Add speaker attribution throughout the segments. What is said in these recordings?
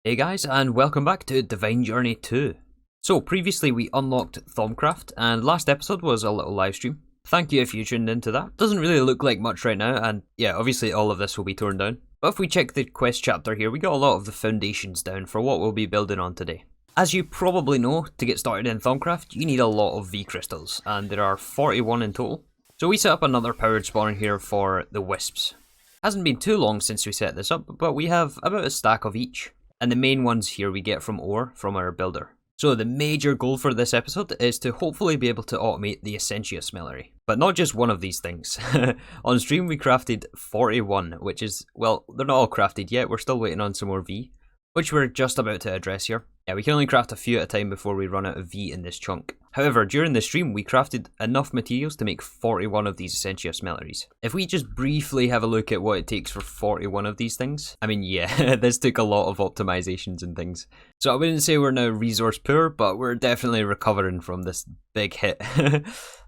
Speaker 1: Hey guys, and welcome back to Divine Journey 2. So previously we unlocked Thaumcraft, and last episode was a little live stream. Thank you if you tuned into that. Doesn't really look like much right now, and yeah, obviously all of this will be torn down. But if we check the quest chapter here, we got a lot of the foundations down for what we'll be building on today. As you probably know, to get started in Thaumcraft, you need a lot of V crystals, and there are 41 in total. So we set up another powered spawner here for the wisps. Hasn't been too long since we set this up, but we have about a stack of each. And the main ones here we get from ore from our builder. So the major goal for this episode is to hopefully be able to automate the Essentia smeltery. But not just one of these things. On stream we crafted 41, which is, well, they're not all crafted yet, we're still waiting on some more V, which we're just about to address here. Yeah, we can only craft a few at a time before we run out of V in this chunk. However, during the stream we crafted enough materials to make 41 of these Essentia smelteries. If we just briefly have a look at what it takes for 41 of these things, I mean yeah, this took a lot of optimizations and things. So I wouldn't say we're now resource poor, but we're definitely recovering from this big hit.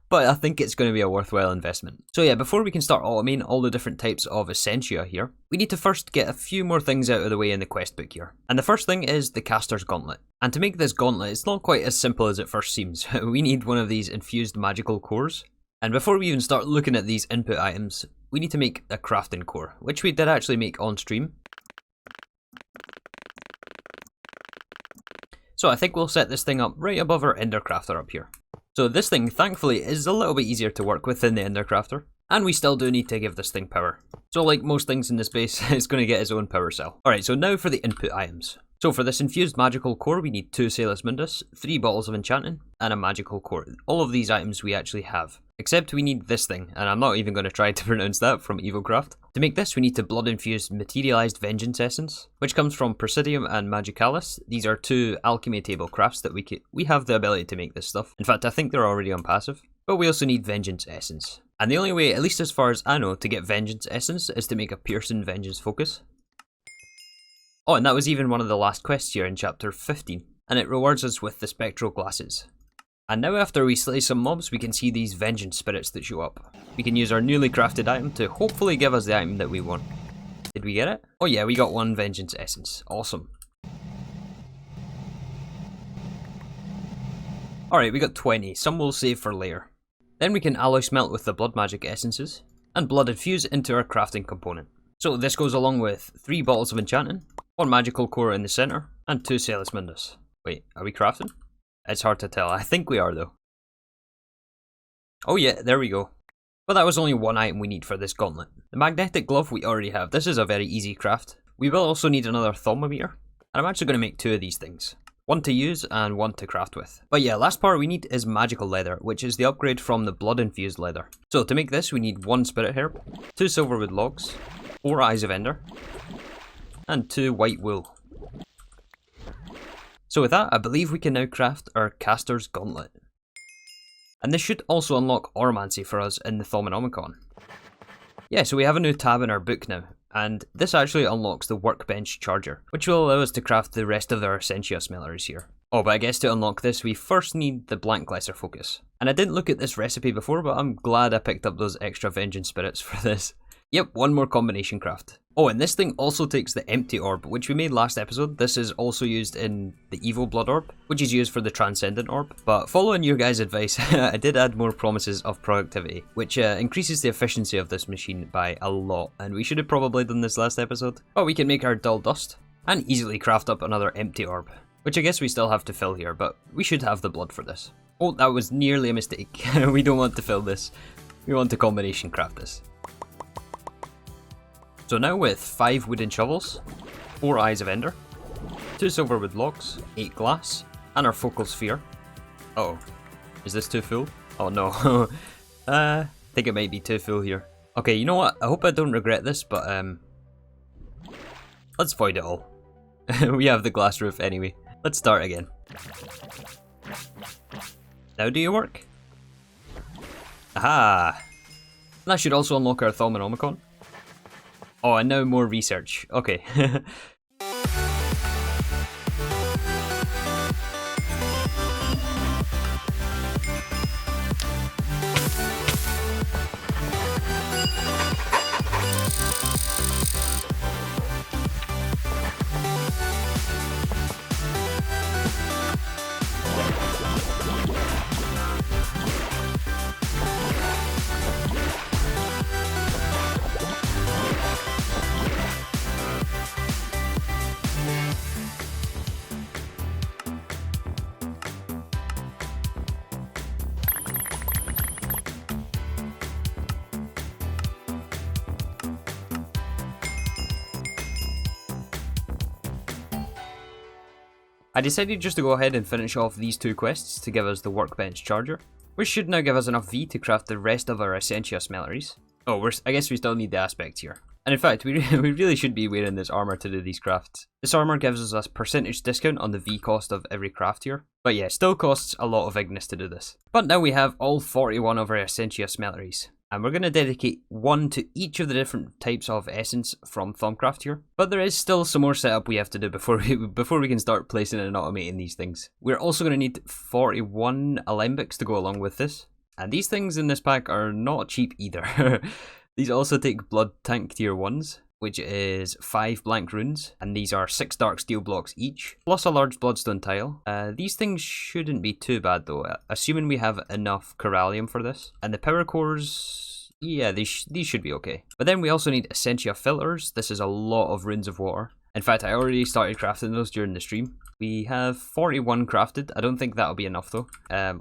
Speaker 1: But I think it's going to be a worthwhile investment. So yeah, before we can start automating all the different types of Essentia here, we need to first get a few more things out of the way in the quest book here. And the first thing is the caster's gauntlet. And to make this gauntlet, it's not quite as simple as it first seems. We need one of these infused magical cores. And before we even start looking at these input items, we need to make a crafting core, which we did actually make on stream. So I think we'll set this thing up right above our Ender Crafter up here. So this thing, thankfully, is a little bit easier to work with than the Ender Crafter, and we still do need to give this thing power. So like most things in this base, it's going to get its own power cell. Alright, so now for the input items. So for this infused magical core, we need 2 Salus Mundus, 3 bottles of enchanting, and a magical core. All of these items we actually have. Except we need this thing, and I'm not even going to try to pronounce that from Evilcraft. To make this, we need to blood-infused materialized vengeance essence, which comes from Presidium and Magicalis. These are 2 alchemy table crafts that we have the ability to make this stuff. In fact, I think they're already on passive. But we also need vengeance essence. And the only way, at least as far as I know, to get vengeance essence is to make a piercing vengeance focus. Oh, and that was even one of the last quests here in chapter 15, and it rewards us with the spectral glasses. And now after we slay some mobs, we can see these vengeance spirits that show up. We can use our newly crafted item to hopefully give us the item that we want. Did we get it? Oh yeah, we got 1 vengeance essence. Awesome. Alright, we got 20. Some we'll save for later. Then we can alloy smelt with the blood magic essences, and blood infuse into our crafting component. So this goes along with 3 bottles of enchanting, 1 magical core in the centre, and 2 Salus Mundus. Wait, are we crafting? It's hard to tell. I think we are though. Oh yeah, there we go. But that was only 1 item we need for this gauntlet. The magnetic glove we already have. This is a very easy craft. We will also need another thermometer, and I'm actually going to make 2 of these things. 1 to use and 1 to craft with. But yeah, last part we need is magical leather, which is the upgrade from the blood infused leather. So to make this we need 1 spirit herb, 2 silverwood logs, 4 eyes of ender, and 2 white wool. So with that, I believe we can now craft our caster's gauntlet. And this should also unlock Oromancy for us in the Thaumonomicon. Yeah, so we have a new tab in our book now, and this actually unlocks the workbench charger, which will allow us to craft the rest of our Essentia smelteries here. Oh, but I guess to unlock this, we first need the blank lesser focus. And I didn't look at this recipe before, but I'm glad I picked up those extra vengeance spirits for this. Yep, 1 more combination craft. Oh, and this thing also takes the empty orb, which we made last episode. This is also used in the evil blood orb, which is used for the transcendent orb. But following your guys' advice, I did add more promises of productivity, which increases the efficiency of this machine by a lot. And we should have probably done this last episode. But we can make our dull dust and easily craft up another empty orb, which I guess we still have to fill here, but we should have the blood for this. Oh, that was nearly a mistake. We don't want to fill this. We want to combination craft this. So now with 5 wooden shovels, 4 eyes of ender, 2 silverwood logs, 8 glass, and our focal sphere. Uh oh, is this too full? Oh no, I think it might be too full here. Okay, you know what, I hope I don't regret this, but let's void it all. We have the glass roof anyway. Let's start again. Now do you work? Aha! That should also unlock our Thaumonomicon. Oh, and now more research. Okay. I decided just to go ahead and finish off these two quests to give us the workbench charger, which should now give us enough V to craft the rest of our Essentia smelteries. Oh, I guess we still need the aspect here. And in fact, we really should be wearing this armor to do these crafts. This armor gives us a percentage discount on the V cost of every craft here. But yeah, still costs a lot of Ignis to do this. But now we have all 41 of our Essentia smelteries. And we're going to dedicate one to each of the different types of essence from Thaumcraft here. But there is still some more setup we have to do before we can start placing and automating these things. We're also going to need 41 alembics to go along with this. And these things in this pack are not cheap either. These also take blood tank tier 1s, which is 5 blank runes, and these are 6 dark steel blocks each, plus a large bloodstone tile. These things shouldn't be too bad though, assuming we have enough corallium for this. And the power cores, yeah, these should be okay. But then we also need Essentia filters. This is a lot of runes of water. In fact, I already started crafting those during the stream. We have 41 crafted. I don't think that'll be enough though.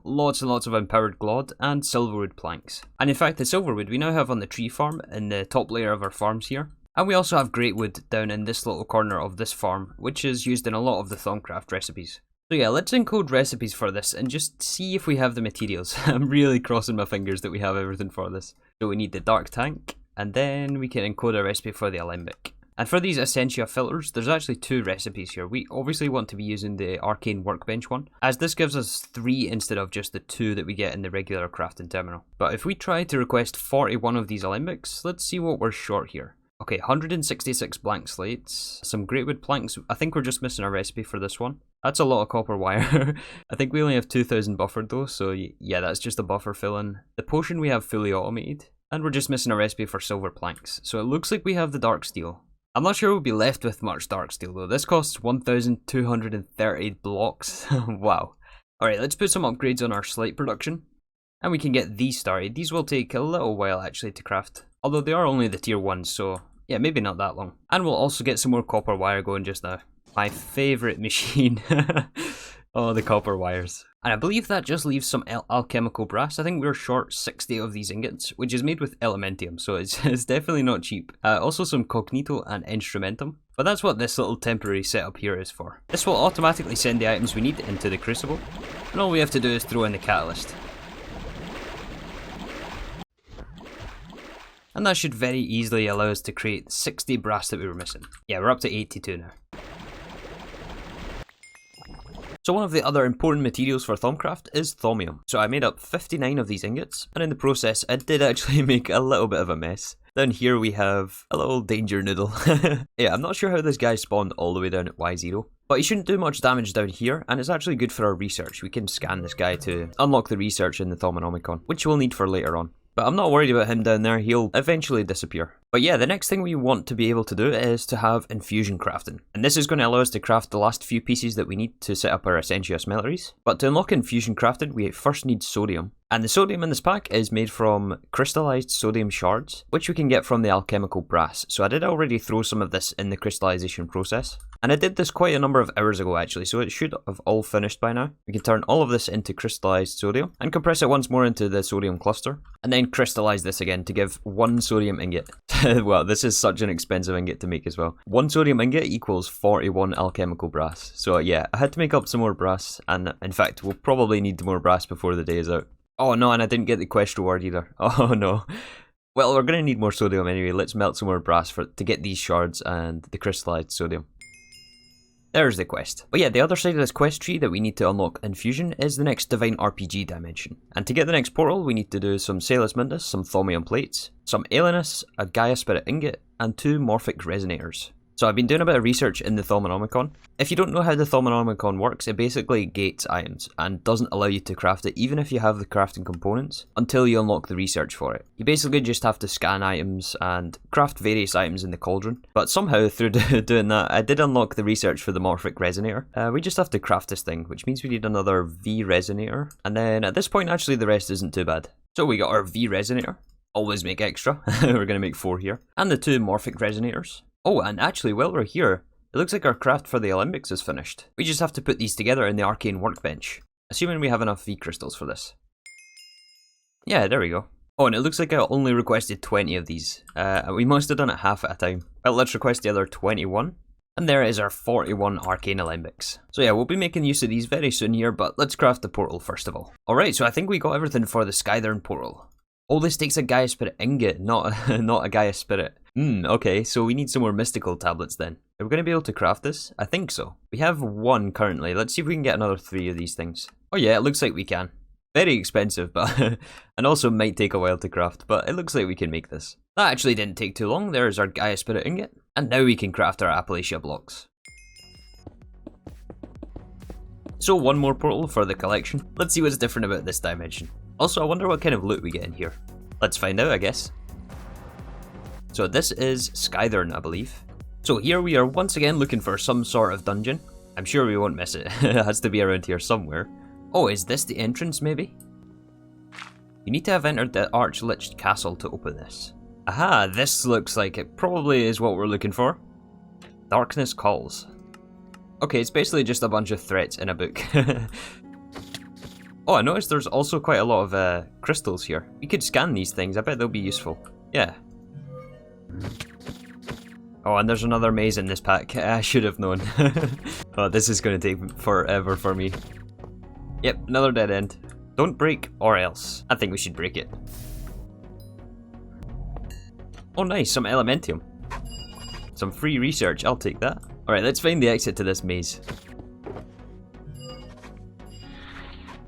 Speaker 1: Lots and lots of empowered glod and silverwood planks. And in fact, the silverwood we now have on the tree farm in the top layer of our farms here. And we also have great wood down in this little corner of this farm, which is used in a lot of the Thaumcraft recipes. So yeah, let's encode recipes for this and just see if we have the materials. I'm really crossing my fingers that we have everything for this. So we need the dark tank, and then we can encode a recipe for the alembic. And for these Essentia filters, there's actually 2 recipes here. We obviously want to be using the Arcane Workbench one, as this gives us 3 instead of just the 2 that we get in the regular crafting terminal. But if we try to request 41 of these alembics, let's see what we're short here. Okay, 166 blank slates, some great wood planks. I think we're just missing a recipe for this one. That's a lot of copper wire. I think we only have 2,000 buffered though, so yeah, that's just a buffer fill-in. The potion we have fully automated, and we're just missing a recipe for silver planks. So it looks like we have the dark steel. I'm not sure we'll be left with much dark steel though. This costs 1,230 blocks. Wow. Alright, let's put some upgrades on our slate production. And we can get these started. These will take a little while actually to craft. Although they are only the tier 1s, so yeah, maybe not that long. And we'll also get some more copper wire going just now. My favourite machine. Oh, the copper wires. And I believe that just leaves some alchemical brass. I think we're short 60 of these ingots, which is made with elementium, so it's definitely not cheap. Also some cognito and instrumentum. But that's what this little temporary setup here is for. This will automatically send the items we need into the crucible, and all we have to do is throw in the catalyst. And that should very easily allow us to create 60 brass that we were missing. Yeah, we're up to 82 now. So one of the other important materials for Thaumcraft is thaumium. So I made up 59 of these ingots, and in the process I did actually make a little bit of a mess. Down here we have a little danger noodle. Yeah, I'm not sure how this guy spawned all the way down at Y0. But he shouldn't do much damage down here, and it's actually good for our research. We can scan this guy to unlock the research in the Thaumonomicon, which we'll need for later on. But I'm not worried about him down there, he'll eventually disappear. But yeah, the next thing we want to be able to do is to have infusion crafting. And this is going to allow us to craft the last few pieces that we need to set up our Essentia smelteries. But to unlock infusion crafting, we first need sodium. And the sodium in this pack is made from crystallized sodium shards, which we can get from the alchemical brass. So I did already throw some of this in the crystallization process. And I did this quite a number of hours ago actually, so it should have all finished by now. We can turn all of this into crystallized sodium and compress it once more into the sodium cluster. And then crystallize this again to give 1 sodium ingot. Wow, this is such an expensive ingot to make as well. 1 sodium ingot equals 41 alchemical brass. So yeah, I had to make up some more brass, and in fact, we'll probably need more brass before the day is out. Oh no, and I didn't get the quest reward either. Oh no. Well, we're going to need more sodium anyway. Let's melt some more brass to get these shards and the crystallized sodium. There's the quest. But yeah, the other side of this quest tree that we need to unlock infusion is the next Divine RPG dimension. And to get the next portal, we need to do some Salus Mundus, some Thaumium plates, some Alienus, a Gaia Spirit ingot, and 2 Morphic resonators. So I've been doing a bit of research in the Thaumonomicon. If you don't know how the Thaumonomicon works, it basically gates items and doesn't allow you to craft it even if you have the crafting components until you unlock the research for it. You basically just have to scan items and craft various items in the cauldron. But somehow through doing that, I did unlock the research for the Morphic resonator. We just have to craft this thing, which means we need another V resonator. And then at this point actually the rest isn't too bad. So we got our V resonator. Always make extra. We're going to make 4 here. And the 2 Morphic resonators. Oh, and actually, while we're here, It looks like our craft for the Alembics is finished. We just have to put these together in the arcane workbench. Assuming we have enough V crystals for this. Yeah, there we go. Oh, and it looks like I only requested 20 of these. We must have done it half at a time. Well, let's request the other 21. And there is our 41 arcane alembics. So yeah, we'll be making use of these very soon here, but let's craft the portal first of all. Alright, so I think we got everything for the Skythern portal. Oh, this takes a Gaia Spirit ingot, not a Gaia Spirit. Okay, so we need some more mystical tablets then. Are we going to be able to craft this? I think so. We have one currently. Let's see if we can get another 3 of these things. Oh yeah, it looks like we can. Very expensive, but and also might take a while to craft, but it looks like we can make this. That actually didn't take too long. There's our Gaia Spirit ingot. And now we can craft our Appalachia blocks. So one more portal for the collection. Let's see what's different about this dimension. Also, I wonder what kind of loot we get in here. Let's find out, I guess. So this is Skythern, I believe. So here we are once again looking for some sort of dungeon. I'm sure we won't miss it. It has to be around here somewhere. Oh, is this the entrance maybe? You need to have entered the Arch-Liched Castle to open this. Aha, this looks like it probably is what we're looking for. Darkness Calls. Okay, it's basically just a bunch of threats in a book. Oh, I noticed there's also quite a lot of crystals here. We could scan these things, I bet they'll be useful. Yeah. Oh, and there's another maze in this pack. I should have known. Oh, this is going to take forever for me. Yep, another dead end. Don't break or else. I think we should break it. Oh nice, some Elementium. Some free research, I'll take that. Alright, let's find the exit to this maze.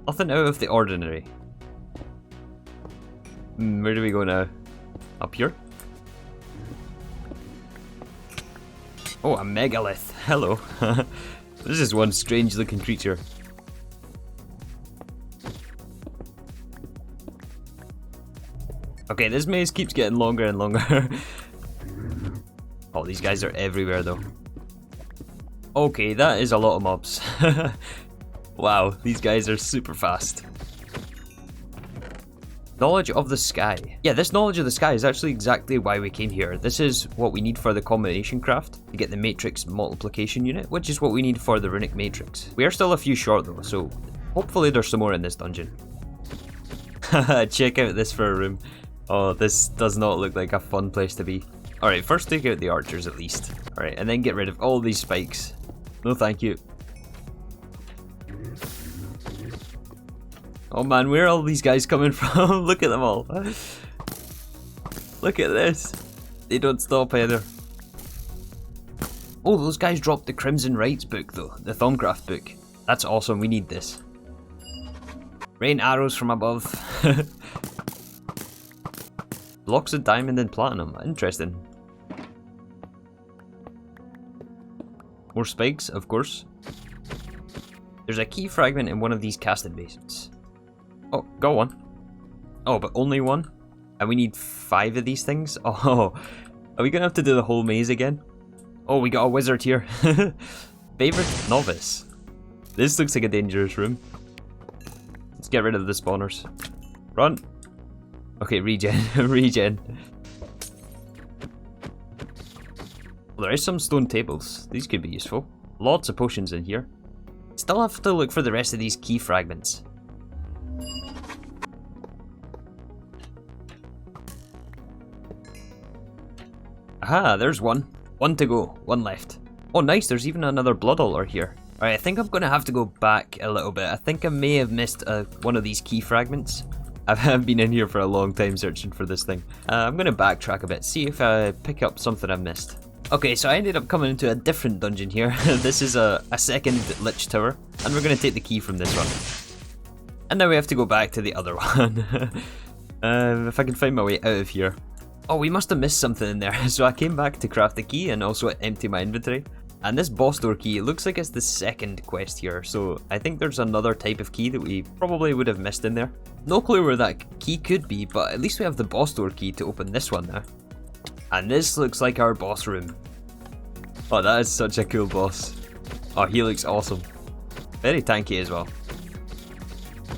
Speaker 1: Nothing out of the ordinary. Where do we go now? Up here? Oh, a megalith. Hello. This is one strange looking creature. Okay, this maze keeps getting longer and longer. Oh, these guys are everywhere though. Okay, that is a lot of mobs. Wow, these guys are super fast. Knowledge of the sky. Yeah, this knowledge of the sky is actually exactly why we came here. This is what we need for the combination craft to get the matrix multiplication unit, which is what we need for the runic matrix. We are still a few short though, so hopefully there's some more in this dungeon. Check out this for a room. Oh, this does not look like a fun place to be. Alright, first take out the archers at least. Alright, and then get rid of all these spikes. No thank you. Oh man, where are all these guys coming from? Look at them all. Look at this. They don't stop either. Oh, those guys dropped the Crimson Rites book though. The Thaumcraft book. That's awesome, we need this. Rain arrows from above. Blocks of diamond and platinum. Interesting. More spikes, of course. There's a key fragment in one of these casted basins. Oh, got one. Oh, but only one? And we need 5 of these things? Oh, are we gonna have to do the whole maze again? Oh, we got a wizard here. Favorite novice. This looks like a dangerous room. Let's get rid of the spawners. Run. Okay, regen. Regen. Well, there is some stone tables. These could be useful. Lots of potions in here. Still have to look for the rest of these key fragments. Aha, there's one. One to go. One left. Oh nice, there's even another blood altar here. Alright, I think I'm going to have to go back a little bit. I think I may have missed one of these key fragments. I've been in here for a long time searching for this thing. I'm going to backtrack a bit, see if I pick up something I've missed. Okay, so I ended up coming into a different dungeon here. This is a second Lich Tower, and we're going to take the key from this one. And now we have to go back to the other one. If I can find my way out of here. Oh, we must have missed something in there. So I came back to craft the key and also empty my inventory. And this boss door key, it looks like it's the second quest here, so I think there's another type of key that we probably would have missed in there. No clue where that key could be, but at least we have the boss door key to open this one now. And this looks like our boss room. Oh, that is such a cool boss. Oh, he looks awesome. Very tanky as well.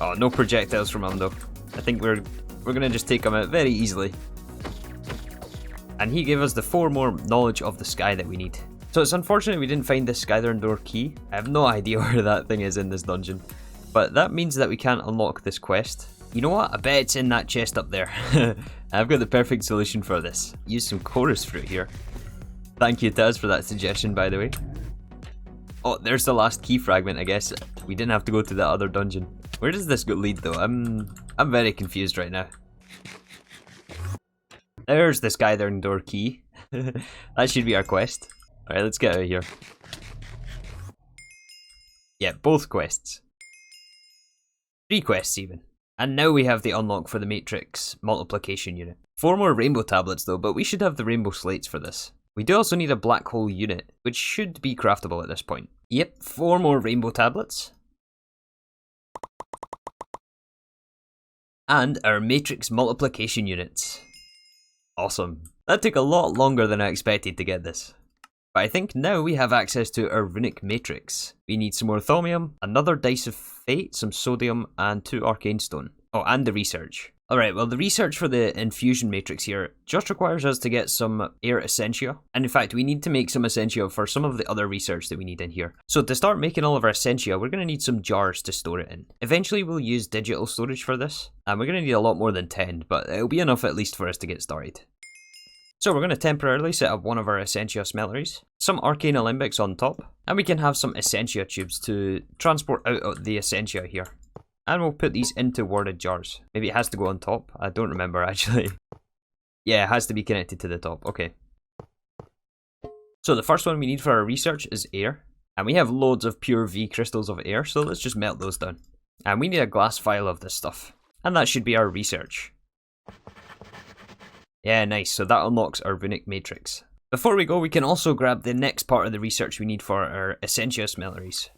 Speaker 1: Oh, no projectiles from him though. I think we're gonna just take him out very easily. And he gave us the 4 more knowledge of the sky that we need. So it's unfortunate we didn't find the Skythern door key. I have no idea where that thing is in this dungeon. But that means that we can't unlock this quest. You know what? I bet it's in that chest up there. I've got the perfect solution for this. Use some chorus fruit here. Thank you, Taz, for that suggestion, by the way. Oh, there's the last key fragment, I guess. We didn't have to go to that other dungeon. Where does this go lead, though? I'm very confused right now. There's the Skythern door key. That should be our quest. Alright, let's get out of here. Yeah, both quests. 3 quests even. And now we have the unlock for the Matrix multiplication unit. 4 more rainbow tablets though, but we should have the rainbow slates for this. We do also need a black hole unit, which should be craftable at this point. Yep, 4 more rainbow tablets. And our Matrix multiplication units. Awesome. That took a lot longer than I expected to get this. But I think now we have access to our Runic Matrix. We need some more Thaumium, another Dice of Fate, some Sodium, and 2 Arcane Stone. Oh, and the research. Alright, well the research for the Infusion Matrix here just requires us to get some Air Essentia. And in fact, we need to make some Essentia for some of the other research that we need in here. So to start making all of our Essentia, we're going to need some jars to store it in. Eventually we'll use digital storage for this. And we're going to need a lot more than 10, but it'll be enough at least for us to get started. So we're going to temporarily set up one of our Essentia smelteries, some Arcane Alembics on top, and we can have some Essentia tubes to transport out the Essentia here. And we'll put these into warded jars. Maybe it has to go on top, I don't remember actually. Yeah, it has to be connected to the top, okay. So the first one we need for our research is air, and we have loads of pure V crystals of air, so let's just melt those down. And we need a glass vial of this stuff, and that should be our research. Yeah, nice, so that unlocks our Runic Matrix. Before we go, we can also grab the next part of the research we need for our Essentia smelteries.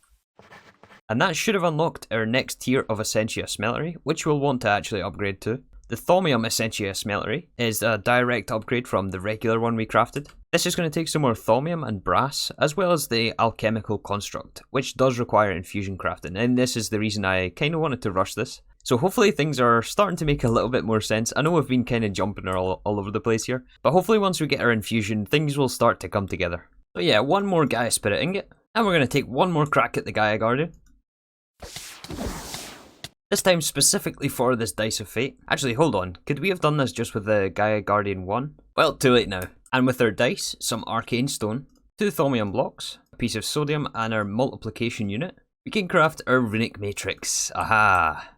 Speaker 1: And that should have unlocked our next tier of Essentia smeltery, which we'll want to actually upgrade to. The Thaumium Essentia smeltery is a direct upgrade from the regular one we crafted. This is going to take some more Thaumium and Brass, as well as the Alchemical Construct, which does require infusion crafting, and this is the reason I kind of wanted to rush this. So hopefully things are starting to make a little bit more sense. I know we've been kind of jumping all over the place here, but hopefully once we get our infusion, things will start to come together. So yeah, one more Gaia Spirit Ingot, and we're going to take one more crack at the Gaia Guardian. This time specifically for this Dice of Fate. Actually, hold on, could we have done this just with the Gaia Guardian 1? Well, too late now. And with our dice, some Arcane Stone, 2 Thaumium blocks, a piece of Sodium, and our multiplication unit, we can craft our Runic Matrix. Aha!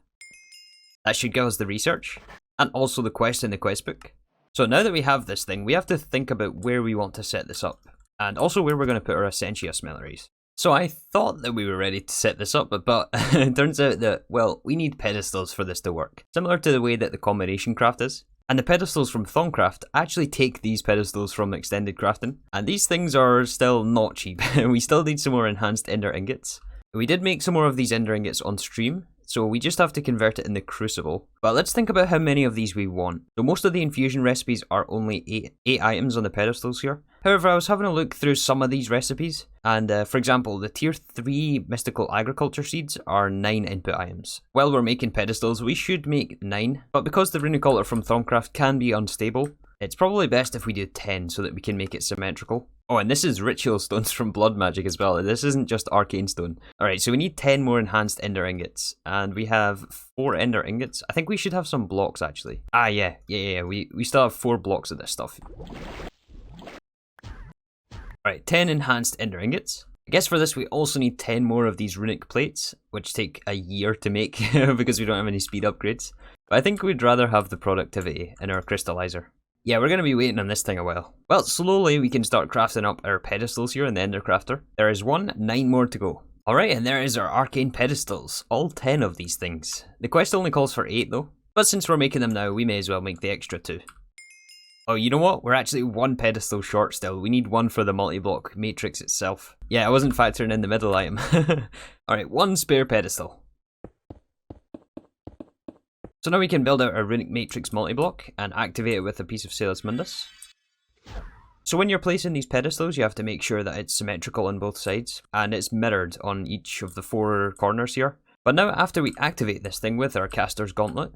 Speaker 1: That should give us the research, and also the quest in the quest book. So now that we have this thing, we have to think about where we want to set this up, and also where we're going to put our Essentia smelteries. So I thought that we were ready to set this up, but it turns out that, well, we need pedestals for this to work, similar to the way that the combination craft is. And the pedestals from Thaumcraft actually take these pedestals from extended crafting, and these things are still not cheap. We still need some more enhanced ender ingots. We did make some more of these ender ingots on stream, so we just have to convert it in the crucible. But let's think about how many of these we want. So most of the infusion recipes are only 8 items on the pedestals here. However, I was having a look through some of these recipes, and for example, the tier 3 mystical agriculture seeds are 9 input items. While we're making pedestals, we should make 9, but because the runic altar from Thaumcraft can be unstable, it's probably best if we do 10 so that we can make it symmetrical. Oh, and this is ritual stones from blood magic as well. This isn't just arcane stone. Alright, so we need 10 more enhanced ender ingots. And we have 4 ender ingots. I think we should have some blocks actually. Ah, yeah. We still have 4 blocks of this stuff. Alright, 10 enhanced ender ingots. I guess for this we also need 10 more of these runic plates, which take a year to make because we don't have any speed upgrades. But I think we'd rather have the productivity in our crystallizer. Yeah, we're going to be waiting on this thing a while. Well, slowly we can start crafting up our pedestals here in the Ender Crafter. There is 9 more to go. Alright, and there is our arcane pedestals. All 10 of these things. The quest only calls for 8 though. But since we're making them now, we may as well make the extra 2. Oh, you know what? We're actually 1 pedestal short still. We need 1 for the multi-block matrix itself. Yeah, I wasn't factoring in the middle item. Alright, 1 spare pedestal. So now we can build out our Runic Matrix multi-block and activate it with a piece of Salus Mundus. So when you're placing these pedestals, you have to make sure that it's symmetrical on both sides, and it's mirrored on each of the 4 corners here. But now after we activate this thing with our caster's gauntlet,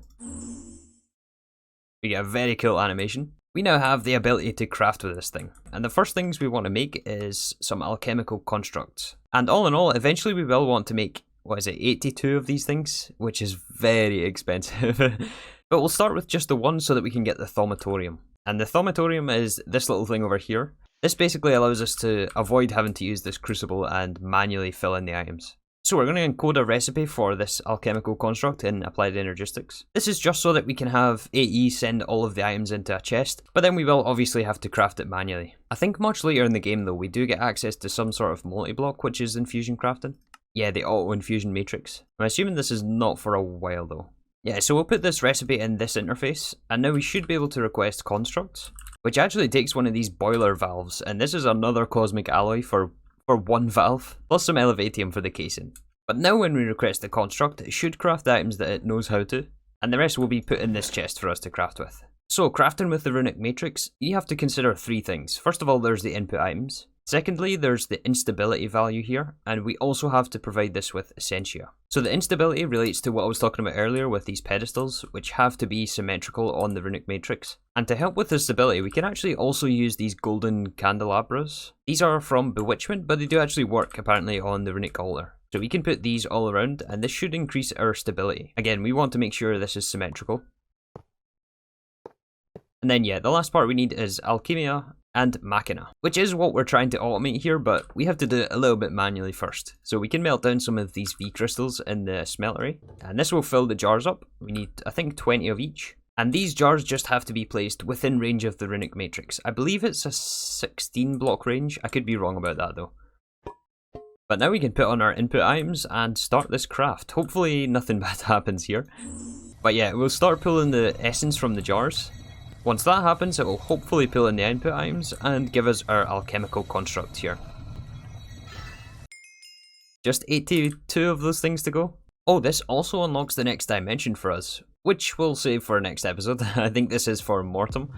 Speaker 1: we get a very cool animation. we now have the ability to craft with this thing. And the first things we want to make is some alchemical constructs. And all in all, eventually we will want to make, 82 of these things, which is very expensive. But we'll start with just the one so that we can get the Thaumatorium. And the Thaumatorium is this little thing over here. This basically allows us to avoid having to use this crucible and manually fill in the items. So we're going to encode a recipe for this alchemical construct in Applied Energistics. This is just so that we can have AE send all of the items into a chest, but then we will obviously have to craft it manually. I think much later in the game though, we do get access to some sort of multi-block which is infusion crafting. Yeah, the auto infusion matrix. I'm assuming this is not for a while though. Yeah, so we'll put this recipe in this interface, and now we should be able to request constructs, which actually takes one of these boiler valves, and this is another cosmic alloy for one valve, plus some elevatium for the casing. But now when we request the construct, it should craft items that it knows how to, and the rest will be put in this chest for us to craft with. So crafting with the Runic matrix, you have to consider three things. First of all, there's the input items. Secondly, there's the instability value here, and we also have to provide this with Essentia. So the instability relates to what I was talking about earlier with these pedestals, which have to be symmetrical on the Runic matrix. And to help with the stability, we can actually also use these golden candelabras. These are from Bewitchment, but they do actually work apparently on the Runic altar. So we can put these all around, and this should increase our stability. Again, we want to make sure this is symmetrical. And then yeah, the last part we need is Alchemia and Machina, which is what we're trying to automate here, but we have to do it a little bit manually first. So we can melt down some of these V crystals in the smeltery, and this will fill the jars up. We need, I think, 20 of each. And these jars just have to be placed within range of the Runic matrix. I believe it's a 16 block range. I could be wrong about that though. But now we can put on our input items and start this craft. Hopefully nothing bad happens here. But yeah, we'll start pulling the essence from the jars. Once that happens, it will hopefully pull in the input items and give us our alchemical construct here. Just 82 of those things to go. Oh, this also unlocks the next dimension for us, which we'll save for next episode. I think this is for Mortem.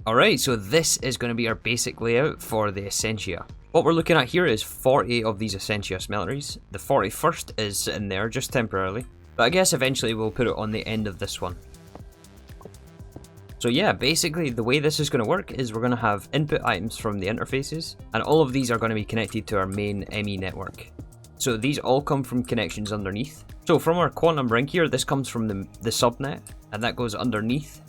Speaker 1: Alright, so this is going to be our basic layout for the Essentia. What we're looking at here is 40 of these Essentia smelteries. The 41st is sitting there just temporarily, but I guess eventually we'll put it on the end of this one. So yeah, basically the way this is going to work is we're going to have input items from the interfaces, and all of these are going to be connected to our main ME network. So these all come from connections underneath. So from our quantum ring here, this comes from the subnet, and that goes underneath,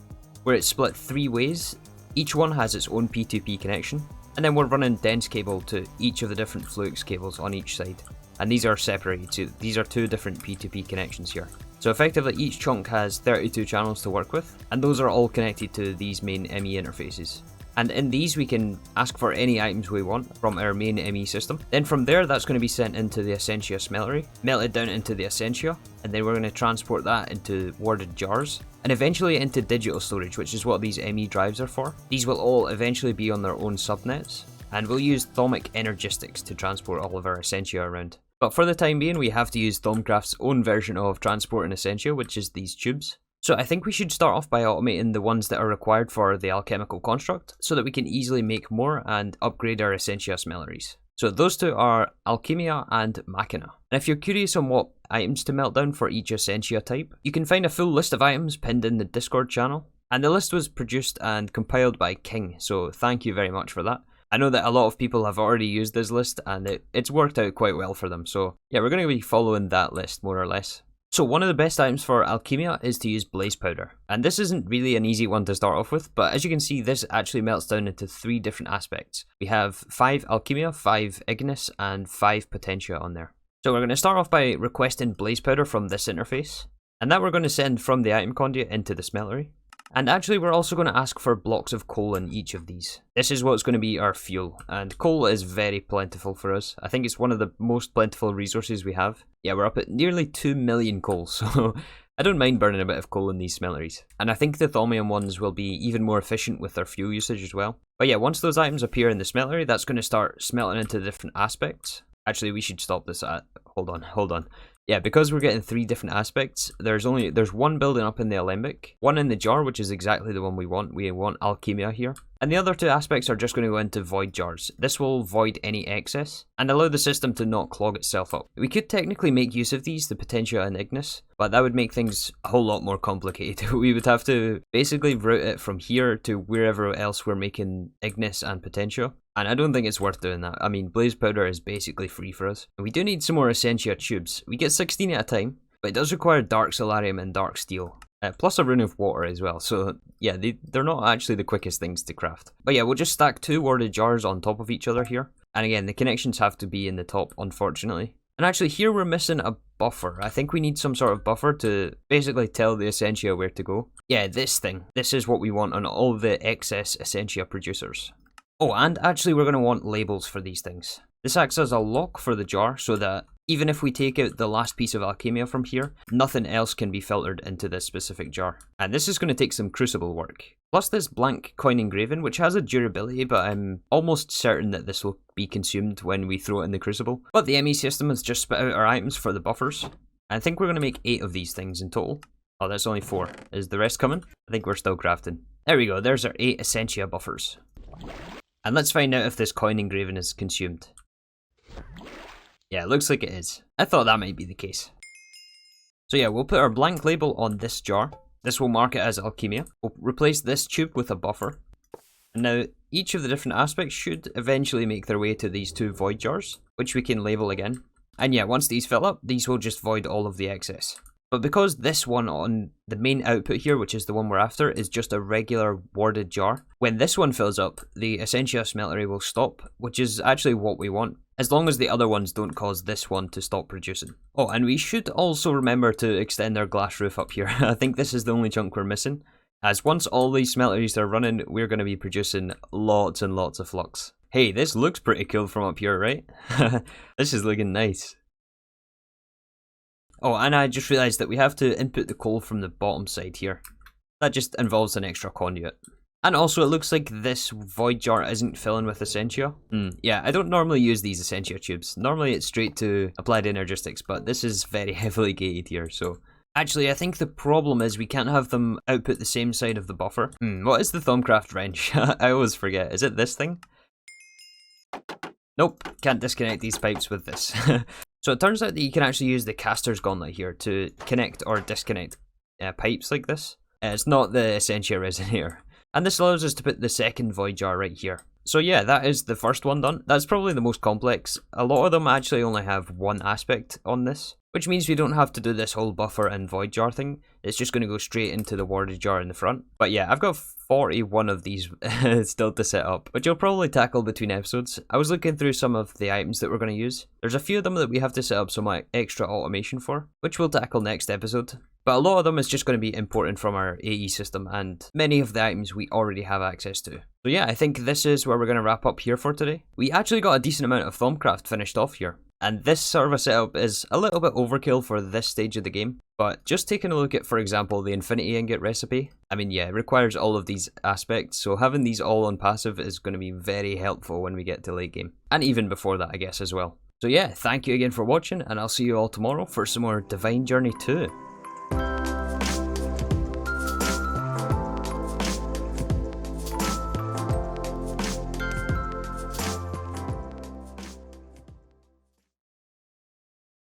Speaker 1: where it's split 3 ways. Each one has its own P2P connection, and then we're running dense cable to each of the different Fluix cables on each side. And these are separated, so these are 2 different P2P connections here. So effectively each chunk has 32 channels to work with, and those are all connected to these main ME interfaces. And in these we can ask for any items we want from our main ME system. Then from there that's going to be sent into the Essentia smeltery, melted down into the Essentia, and then we're going to transport that into warded jars, and eventually into digital storage, which is what these ME drives are for. These will all eventually be on their own subnets, and we'll use Thaumic Energistics to transport all of our Essentia around. But for the time being we have to use Thaumcraft's own version of transporting Essentia, which is these tubes. So I think we should start off by automating the ones that are required for the alchemical construct, so that we can easily make more and upgrade our Essentia smelteries. So those 2 are Alchemia and Machina. And if you're curious on what items to melt down for each Essentia type, you can find a full list of items pinned in the Discord channel. And the list was produced and compiled by King, so thank you very much for that. I know that a lot of people have already used this list and it's worked out quite well for them, so yeah, we're going to be following that list more or less. So one of the best items for Alchemia is to use Blaze Powder, and this isn't really an easy one to start off with, but as you can see this actually melts down into 3 different aspects. We have 5 Alchemia, 5 Ignis, and 5 Potentia on there. So we're going to start off by requesting Blaze Powder from this interface, and that we're going to send from the item conduit into the smeltery. And actually we're also going to ask for blocks of coal in each of these. This is what's going to be our fuel, and coal is very plentiful for us. I think it's one of the most plentiful resources we have. Yeah, we're up at nearly 2 million coal, so I don't mind burning a bit of coal in these smelteries. And I think the Thaumium ones will be even more efficient with their fuel usage as well. But yeah, once those items appear in the smeltery, that's going to start smelting into different aspects. Actually, we should stop this at... Hold on. Yeah, because we're getting 3 different aspects, there's one building up in the alembic, one in the jar, which is exactly the one we want. We want alchemia here. And the other 2 aspects are just going to go into void jars. This will void any excess and allow the system to not clog itself up. We could technically make use of these, the Potentia and Ignis, but that would make things a whole lot more complicated. We would have to basically route it from here to wherever else we're making Ignis and Potentia. And I don't think it's worth doing that. I mean, blaze powder is basically free for us. We do need some more Essentia tubes. We get 16 at a time, but it does require dark solarium and dark steel. Plus a rune of water as well, so yeah, they're not actually the quickest things to craft. But yeah, we'll just stack 2 warded jars on top of each other here. And again, the connections have to be in the top, unfortunately. And actually here we're missing a buffer. I think we need some sort of buffer to basically tell the Essentia where to go. Yeah, this thing. This is what we want on all the excess Essentia producers. Oh, and actually we're going to want labels for these things. This acts as a lock for the jar so that even if we take out the last piece of alchemia from here, nothing else can be filtered into this specific jar. And this is going to take some crucible work. Plus this blank coin engraving, which has a durability, but I'm almost certain that this will be consumed when we throw it in the crucible. But the ME system has just spit out our items for the buffers. I think we're going to make 8 of these things in total. Oh, that's only 4. Is the rest coming? I think we're still crafting. There we go, there's our 8 Essentia buffers. And let's find out if this coin engraving is consumed. Yeah, it looks like it is. I thought that might be the case. So yeah, we'll put our blank label on this jar. This will mark it as alchemia. We'll replace this tube with a buffer. And now, each of the different aspects should eventually make their way to these 2 void jars, which we can label again. And yeah, once these fill up, these will just void all of the excess. But because this one on the main output here, which is the one we're after, is just a regular warded jar, when this one fills up, the Essentia smeltery will stop, which is actually what we want, as long as the other ones don't cause this one to stop producing. Oh, and we should also remember to extend our glass roof up here. I think this is the only chunk we're missing, as once all these smelteries are running, we're going to be producing lots and lots of flux. Hey, this looks pretty cool from up here, right? This is looking nice. Oh, and I just realised that we have to input the coal from the bottom side here. That just involves an extra conduit. And also, it looks like this void jar isn't filling with Essentia. Yeah, I don't normally use these Essentia tubes. Normally it's straight to applied energistics, but this is very heavily gated here, so... Actually, I think the problem is we can't have them output the same side of the buffer. What is the Thaumcraft wrench? I always forget. Is it this thing? Nope, can't disconnect these pipes with this. So it turns out that you can actually use the caster's gauntlet here to connect or disconnect pipes like this. It's not the Essentia resin here. And this allows us to put the second void jar right here. So yeah, that is the first one done. That's probably the most complex. A lot of them actually only have one aspect on this, which means we don't have to do this whole buffer and void jar thing. It's just going to go straight into the warded jar in the front. But yeah, I've got 41 of these still to set up, which you'll probably tackle between episodes. I was looking through some of the items that we're going to use. There's a few of them that we have to set up some extra automation for, which we'll tackle next episode. But a lot of them is just going to be important from our AE system, and many of the items we already have access to. So yeah, I think this is where we're going to wrap up here for today. We actually got a decent amount of Thaumcraft finished off here. And this sort of a setup is a little bit overkill for this stage of the game, but just taking a look at, for example, the Infinity Ingot recipe, I mean, yeah, it requires all of these aspects, so having these all on passive is going to be very helpful when we get to late game, and even before that, I guess, as well. So yeah, thank you again for watching, and I'll see you all tomorrow for some more Divine Journey 2.